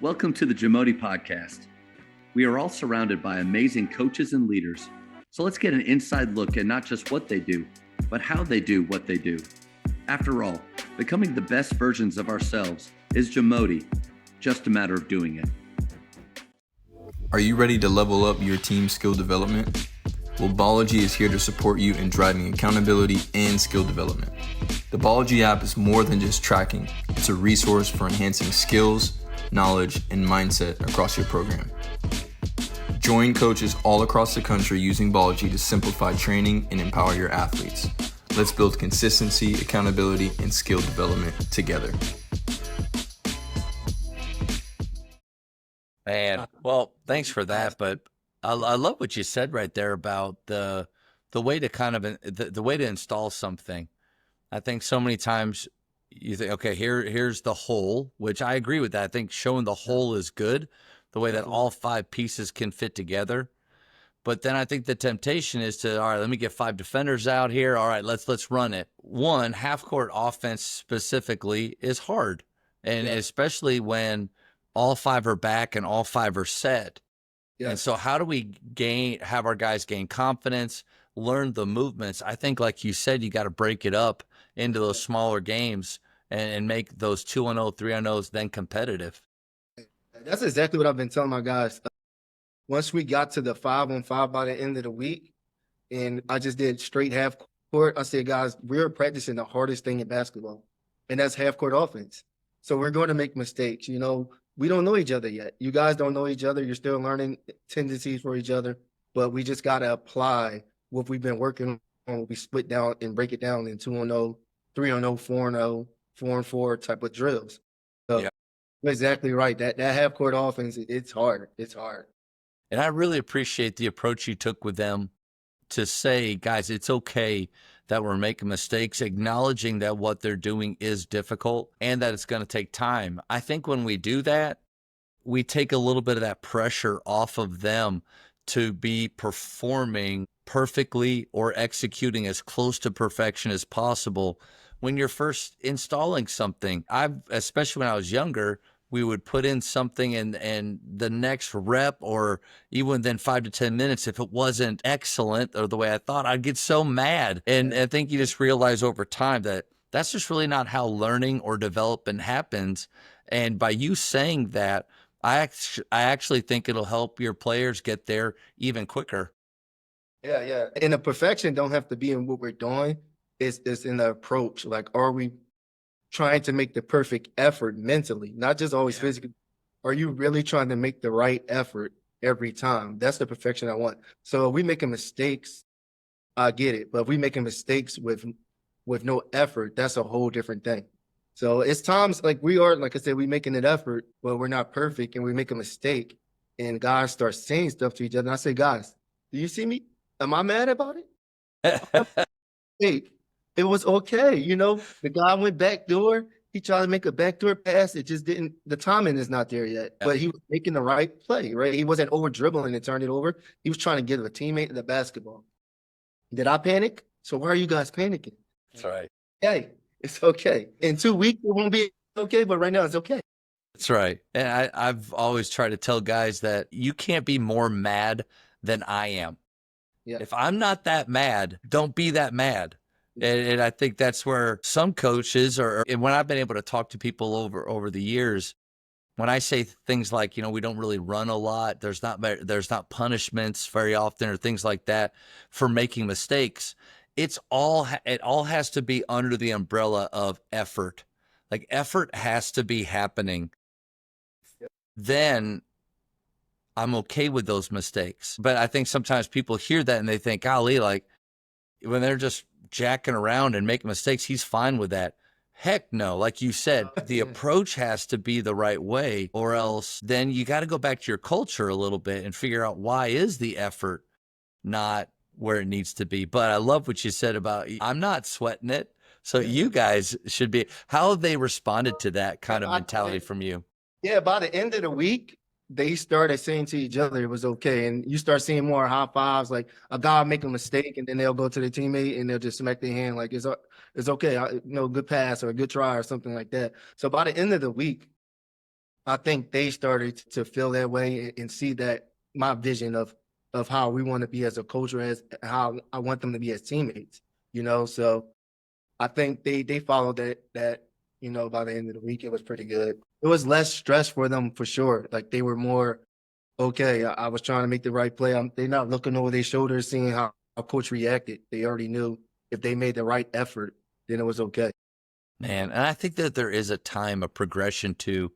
Welcome to the JAMODI podcast. We are all surrounded by amazing coaches and leaders. So let's get an inside look at not just what they do, but how they do what they do. After all, becoming the best versions of ourselves is JAMODI, just a matter of doing it. Are you ready to level up your team skill development? Well, Ballology is here to support you in driving accountability and skill development. The Ballology app is more than just tracking. It's a resource for enhancing skills, knowledge, and mindset across your program. Join coaches all across the country using Ballology to simplify training and empower your athletes. Let's build consistency, accountability, and skill development together. Man, well, thanks for that. But I love what you said right there about the way to kind of the way to install something. I think so many times you think, okay, here's the whole, which I agree with that. I think showing the whole is good, the way that all five pieces can fit together. But then I think the temptation is to, all right, let me get 5 defenders out here. All right, let's run it. One, half-court offense specifically is hard, and especially when all 5 are back and all 5 are set. Yeah. And so how do we have our guys gain confidence, learn the movements? I think, like you said, you got to break it up into those smaller games and make those 2-0, 3-0s then competitive. That's exactly what I've been telling my guys. Once we got to the 5-on-5 by the end of the week, and I just did straight half court, I said, guys, we're practicing the hardest thing in basketball, and that's half court offense. So we're going to make mistakes. You know, we don't know each other yet. You guys don't know each other. You're still learning tendencies for each other, but we just got to apply what we've been working on. We split down and break it down in 2-0, 3-0, 4-0, 4-4 type of drills. So you're exactly right. That half court offense, it's hard. It's hard. And I really appreciate the approach you took with them to say, guys, it's okay that we're making mistakes, acknowledging that what they're doing is difficult and that it's going to take time. I think when we do that, we take a little bit of that pressure off of them to be performing perfectly or executing as close to perfection as possible when you're first installing something. Especially when I was younger, we would put in something and the next rep or even then 5 to 10 minutes, if it wasn't excellent or the way I thought, I'd get so mad. And I think you just realize over time that that's just really not how learning or development happens. And by you saying that, I actually think it'll help your players get there even quicker. Yeah. And the perfection don't have to be in what we're doing. It's in the approach. Like, are we trying to make the perfect effort mentally, not just always physically? Are you really trying to make the right effort every time? That's the perfection I want. So if we making mistakes, I get it. But if we making mistakes with no effort, that's a whole different thing. So it's times like we are, like I said, we making an effort, but we're not perfect and we make a mistake and guys start saying stuff to each other. And I say, guys, do you see me? Am I mad about it? Hey, it was okay. You know, the guy went backdoor. He tried to make a backdoor pass. It just didn't, the timing is not there yet, but he was making the right play, right? He wasn't over dribbling and turning it over. He was trying to give a teammate the basketball. Did I panic? So why are you guys panicking? That's right. Hey, it's okay. In 2 weeks, it won't be okay, but right now it's okay. That's right. And I've always tried to tell guys that you can't be more mad than I am. Yeah. If I'm not that mad, don't be that mad. And I think that's where some coaches and when I've been able to talk to people over the years, when I say things like, you know, we don't really run a lot, there's not punishments very often or things like that for making mistakes. It all has to be under the umbrella of effort. Like effort has to be happening. Then I'm okay with those mistakes. But I think sometimes people hear that and they think, golly, like when they're just jacking around and making mistakes, he's fine with that. Heck no. Like you said, the approach has to be the right way, or else then you got to go back to your culture a little bit and figure out why is the effort not where it needs to be. But I love what you said about, I'm not sweating it. So you guys should be. How have they responded to that kind of mentality from you? Yeah, by the end of the week, they started saying to each other it was okay. And you start seeing more high fives, like a guy make a mistake and then they'll go to their teammate and they'll just smack their hand like it's okay, good pass or a good try or something like that. So by the end of the week, I think they started to feel that way and see that my vision of how we want to be as a culture, as how I want them to be as teammates, you know. So I think they followed that, you know, by the end of the week, it was pretty good. It was less stress for them for sure. Like they were more, okay, I was trying to make the right play. They're not looking over their shoulders, seeing how coach reacted. They already knew if they made the right effort, then it was okay. Man, and I think that there is a time, a progression to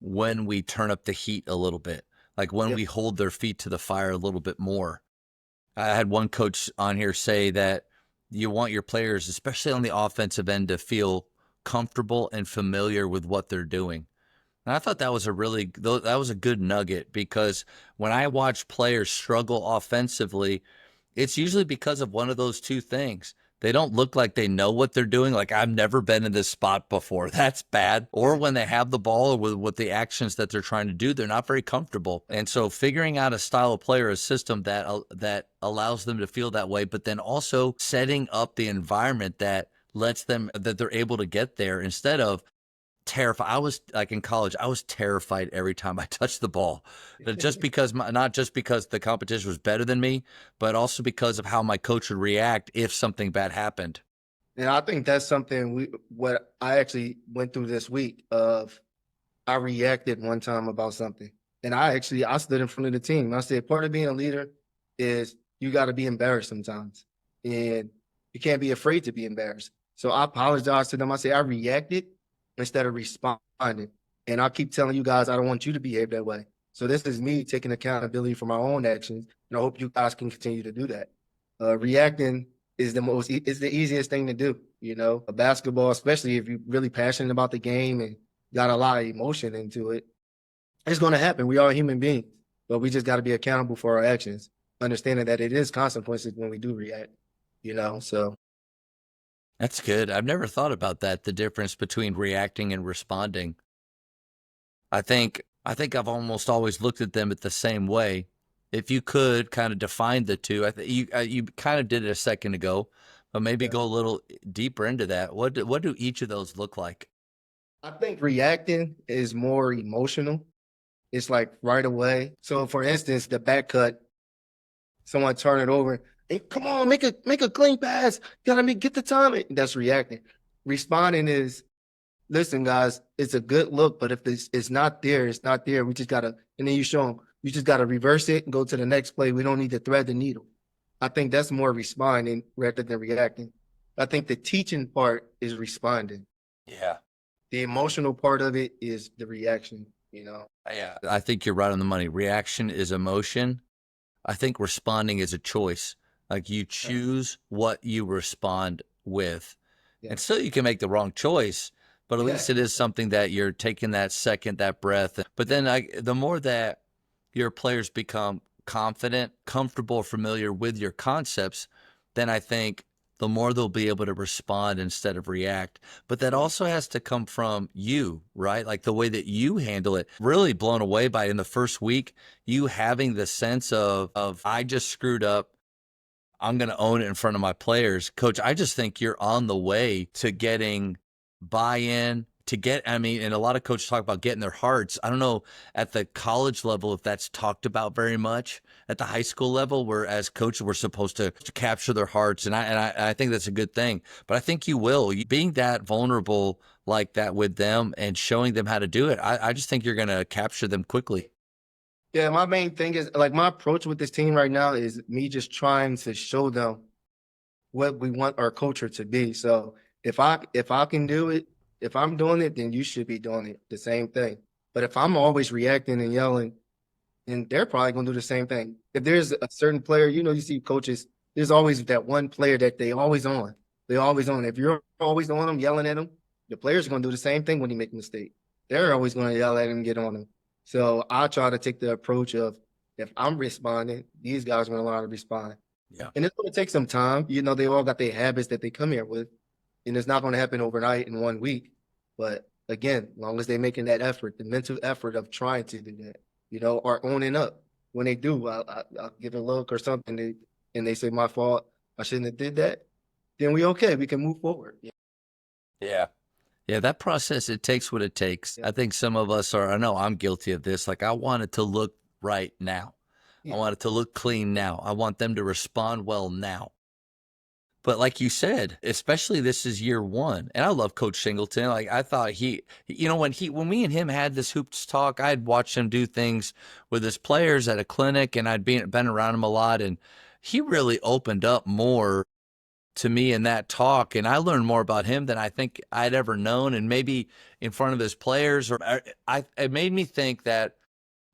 when we turn up the heat a little bit, like when Yeah. we hold their feet to the fire a little bit more. I had one coach on here say that you want your players, especially on the offensive end, to feel comfortable and familiar with what they're doing. And I thought that was a good nugget, because when I watch players struggle offensively, it's usually because of one of those two things. They don't look like they know what they're doing. Like, I've never been in this spot before. That's bad. Or when they have the ball, or with the actions that they're trying to do, they're not very comfortable. And so figuring out a style of play or a system that allows them to feel that way, but then also setting up the environment that lets them, that they're able to get there, instead of terrified. I was like, in college, I was terrified every time I touched the ball. But just because not just because the competition was better than me, but also because of how my coach would react if something bad happened. And I think that's something what I actually went through this week of I reacted one time about something. And I stood in front of the team. I said, part of being a leader is you got to be embarrassed sometimes. And you can't be afraid to be embarrassed. So I apologized to them. I said, I reacted instead of responding. And I keep telling you guys, I don't want you to behave that way. So this is me taking accountability for my own actions. And I hope you guys can continue to do that. Reacting is is the easiest thing to do. You know, a basketball, especially if you're really passionate about the game and got a lot of emotion into it, it's going to happen. We are human beings, but we just got to be accountable for our actions, understanding that it is consequences when we do react, you know? So, That's good. I've never thought about that, the difference between reacting and responding. I think I've almost always looked at them at the same way. If you could kind of define the two, I think you kind of did it a second ago, but maybe yeah. go a little deeper into that. What do each of those look like? I think reacting is more emotional. It's like right away. So, for instance, the back cut, someone turn it over. Hey, come on, make a clean pass. Get the time. That's reacting. Responding is, listen, guys, it's a good look, but if it's not there, it's not there. We just gotta, and then you show them, you just gotta reverse it and go to the next play. We don't need to thread the needle. I think that's more responding rather than reacting. I think the teaching part is responding. Yeah. The emotional part of it is the reaction, you know? Yeah, I think you're right on the money. Reaction is emotion. I think responding is a choice. Like, you choose what you respond with. Yeah. And still you can make the wrong choice, but at Yeah. least it is something that you're taking that second, that breath. But then the more that your players become confident, comfortable, familiar with your concepts, then I think the more they'll be able to respond instead of react. But that also has to come from you, right? Like the way that you handle it. Really blown away by, in the first week, you having the sense of I just screwed up. I'm going to own it in front of my players. Coach, I just think you're on the way to getting buy-in, and a lot of coaches talk about getting their hearts. I don't know at the college level if that's talked about very much. At the high school level, where as coaches we're supposed to capture their hearts, and I think that's a good thing. But I think you will. Being that vulnerable like that with them and showing them how to do it, I just think you're going to capture them quickly. Yeah, my main thing is like my approach with this team right now is me just trying to show them what we want our culture to be. So if I can do it, if I'm doing it, then you should be doing it. The same thing. But if I'm always reacting and yelling, then they're probably gonna do the same thing. If there's a certain player, you know, you see coaches, there's always that one player that they always on. They always on. If you're always on them, yelling at them, the players are gonna do the same thing when he make a mistake. They're always gonna yell at him and get on him. So I try to take the approach of if I'm responding, these guys are gonna learn how to respond. Yeah. And it's going to take some time. You know, they all got their habits that they come here with, and it's not going to happen overnight in 1 week. But again, as long as they're making that effort, the mental effort of trying to do that, you know, or owning up. When they do, I'll give a look or something, and they say, my fault, I shouldn't have did that, then we okay. We can move forward. Yeah. Yeah, that process, it takes what it takes. Yeah. I think some of us are, I know I'm guilty of this. Like, I want it to look right now. I Yeah. want it to look clean now. I want them to respond well now. But like you said, especially this is year one, and I love Coach Singleton. Like, I thought when me and him had this hoops talk, I had watched him do things with his players at a clinic, and I'd been around him a lot, and he really opened up more to me in that talk, and I learned more about him than I think I'd ever known, and maybe in front of his players, or it made me think that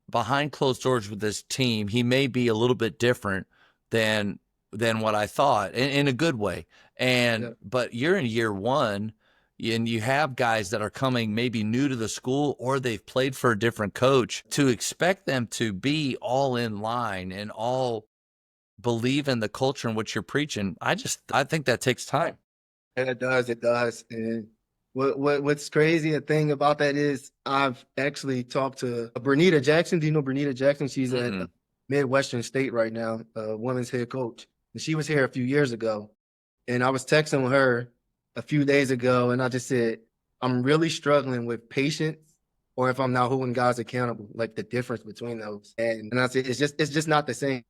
behind closed doors with this team, he may be a little bit different than what I thought, in a good way. Yeah. But you're in year one, and you have guys that are coming maybe new to the school, or they've played for a different coach. To expect them to be all in line and all believe in the culture and what you're preaching, I think that takes time. And it does. And what's crazy, a thing about that is I've actually talked to Bernita Jackson. Do you know Bernita Jackson? She's at Midwestern State right now, women's head coach. And she was here a few years ago. And I was texting with her a few days ago, and I just said, I'm really struggling with patience, or if I'm not holding guys accountable, like the difference between those. And I said, it's just not the same.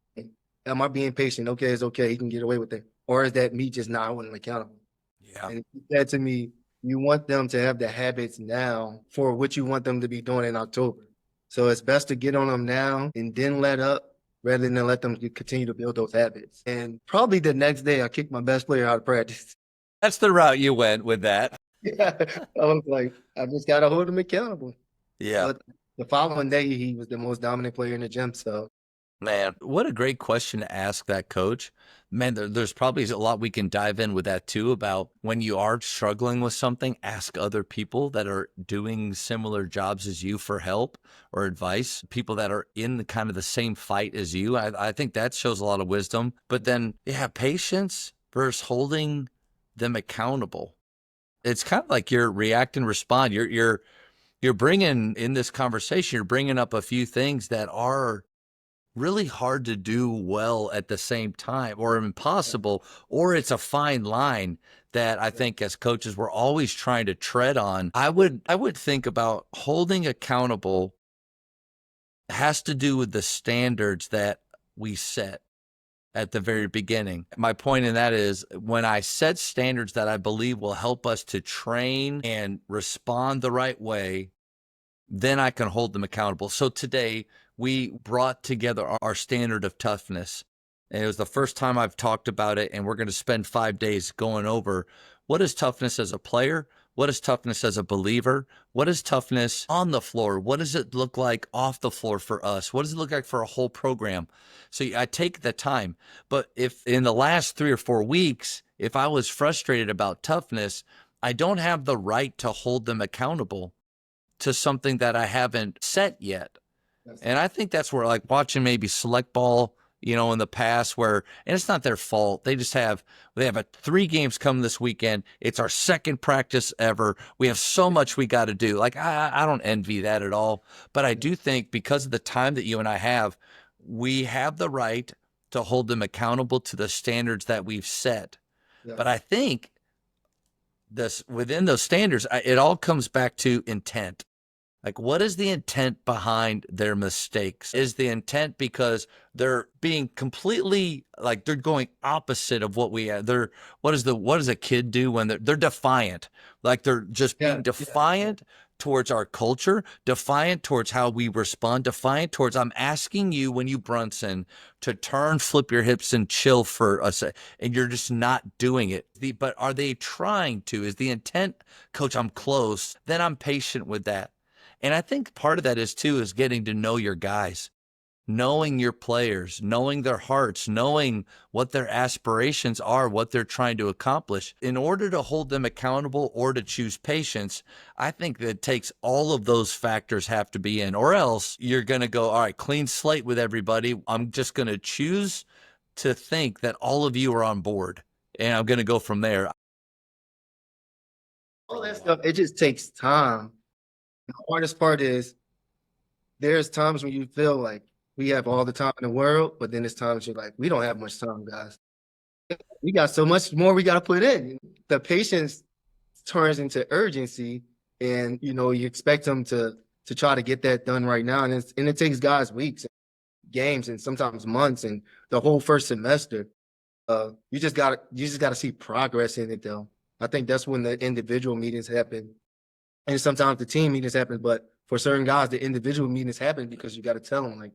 Am I being patient? Okay, it's okay. He can get away with it. Or is that me just not holding him accountable? Yeah. And he said to me, you want them to have the habits now for what you want them to be doing in October. So it's best to get on them now and then let up, rather than let them continue to build those habits. And probably the next day, I kicked my best player out of practice. That's the route you went with that. Yeah, I was like, I just got to hold him accountable. Yeah. But the following day, he was the most dominant player in the gym. So, Man, what a great question to ask that coach. Man, there's probably a lot we can dive in with that too, about when you are struggling with something, ask other people that are doing similar jobs as you for help or advice, people that are in the kind of the same fight as you. I think that shows a lot of wisdom. But then, yeah, patience versus holding them accountable. It's kind of like your react and respond. You're bringing in this conversation, you're bringing up a few things that are really hard to do well at the same time, or impossible, or it's a fine line that I think as coaches we're always trying to tread on. I would think about holding accountable has to do with the standards that we set at the very beginning. My point in that is, when I set standards that I believe will help us to train and respond the right way, then I can hold them accountable. So today we brought together our standard of toughness. And it was the first time I've talked about it, and we're going to spend 5 days going over what is toughness as a player, what is toughness as a believer, what is toughness on the floor, what does it look like off the floor for us, what does it look like for a whole program. So I take the time. But if in the last 3 or 4 weeks, if I was frustrated about toughness, I don't have the right to hold them accountable to something that I haven't set yet. And I think that's where, like, watching maybe select ball, in the past, where, and it's not their fault. They have 3 games coming this weekend. It's our second practice ever. We have so much we got to do. Like, I don't envy that at all. But I do think, because of the time that you and I have, we have the right to hold them accountable to the standards that we've set. Yeah. But I think within those standards, it all comes back to intent. Like, what is the intent behind their mistakes? Is the intent because they're being completely, like, they're going opposite of what we have? What does a kid do when they're defiant? Like, they're just being defiant towards our culture, defiant towards how we respond, defiant towards, I'm asking you, when you Brunson, to turn, flip your hips, and chill for us, and you're just not doing it. But are they trying to? Is the intent, coach, I'm close, then I'm patient with that. And I think part of that is getting to know your guys, knowing your players, knowing their hearts, knowing what their aspirations are, what they're trying to accomplish. In order to hold them accountable or to choose patience, I think that it takes all of those factors have to be in, or else you're going to go, all right, clean slate with everybody. I'm just going to choose to think that all of you are on board, and I'm going to go from there. All that stuff, it just takes time. The hardest part is, there's times when you feel like we have all the time in the world, but then there's times you're like, we don't have much time, guys. We got so much more we got to put in. The patience turns into urgency, and you expect them to try to get that done right now, and it takes guys weeks, games, and sometimes months, and the whole first semester. You just gotta see progress in it, though. I think that's when the individual meetings happen, and sometimes the team meetings happen. But for certain guys, the individual meetings happen because you got to tell them, like,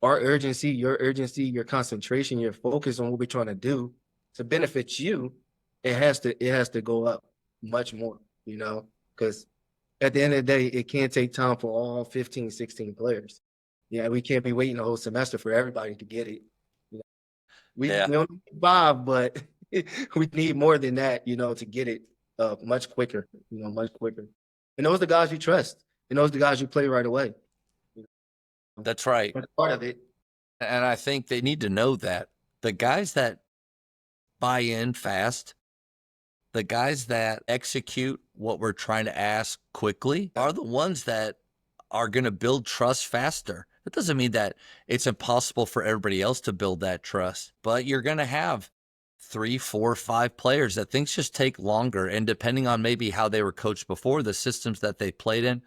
our urgency, your concentration, your focus on what we're trying to do to benefit you, it has to go up much more, because at the end of the day, it can't take time for all 15, 16 players. Yeah, we can't be waiting the whole semester for everybody to get it. We don't need 5, but we need more than that, to get it much quicker, much quicker. And those are the guys you trust, and those are the guys you play right away. That's right. That's part of it. And I think they need to know that the guys that buy in fast, the guys that execute what we're trying to ask quickly are the ones that are going to build trust faster. That doesn't mean that it's impossible for everybody else to build that trust, but you're going to have 3, 4, 5 players that things just take longer. And depending on maybe how they were coached before, the systems that they played in,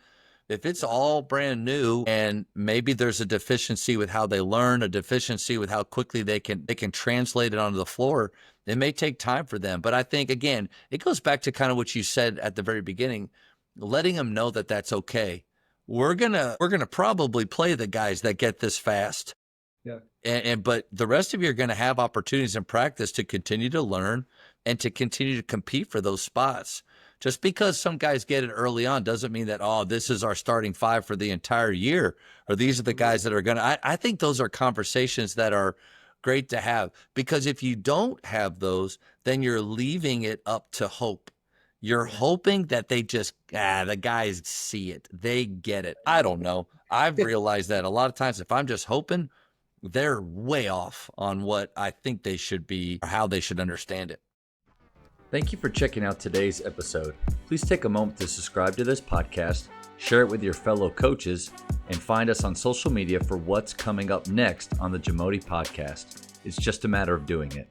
if it's all brand new and maybe there's a deficiency with how they learn, a deficiency with how quickly they can translate it onto the floor, it may take time for them. But I think, again, it goes back to kind of what you said at the very beginning, letting them know that that's okay. We're gonna probably play the guys that get this fast. Yeah. But the rest of you are going to have opportunities in practice to continue to learn and to continue to compete for those spots. Just because some guys get it early on doesn't mean that, oh, this is our starting 5 for the entire year, or these are the guys that are going to. I think those are conversations that are great to have, because if you don't have those, then you're leaving it up to hope. You're hoping that they just, the guys see it. They get it. I don't know. I've realized that a lot of times if I'm just hoping, they're way off on what I think they should be or how they should understand it. Thank you for checking out today's episode. Please take a moment to subscribe to this podcast, share it with your fellow coaches, and find us on social media for what's coming up next on the JAMODI podcast. It's just a matter of doing it.